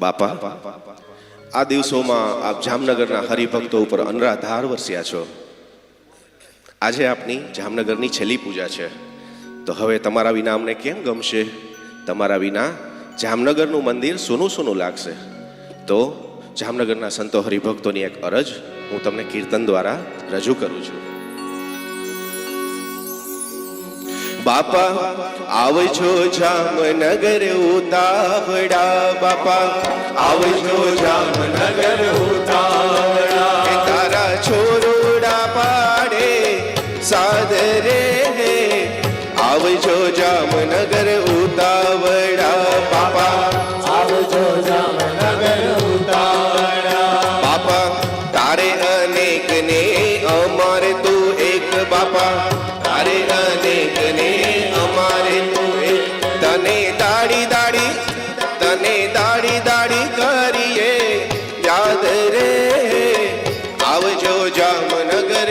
બાપા, આ દિવસોમાં આપ જામનગરના હરિભક્તો ઉપર અનરાધાર વરસ્યા છો. આજે આપની જામનગરની છેલ્લી પૂજા છે, તો હવે તમારા વિના અમને કેમ ગમશે? તમારા વિના જામનગરનું મંદિર સૂનું સૂનું લાગશે. તો જામનગરના સંતો હરિભક્તોની એક અરજ હું તમને કીર્તન દ્વારા રજૂ કરું છું. બાપા આવજો જામનગર ઉતાવળા, બાપા આવજો જામનગર ઉતાવળા, તારા છોરોડા પાડે સાદરે, આવજો જામનગર ઉતાવળા, બાપા આવજો જામનગર ઉતાવળા. બાપા તારે અનેક ને અમારે તું એક, બાપા તારે અનેક ને અમારે તું એક, તને દાડી દાડી કરીએ યાદ રે, આવજો જામનગર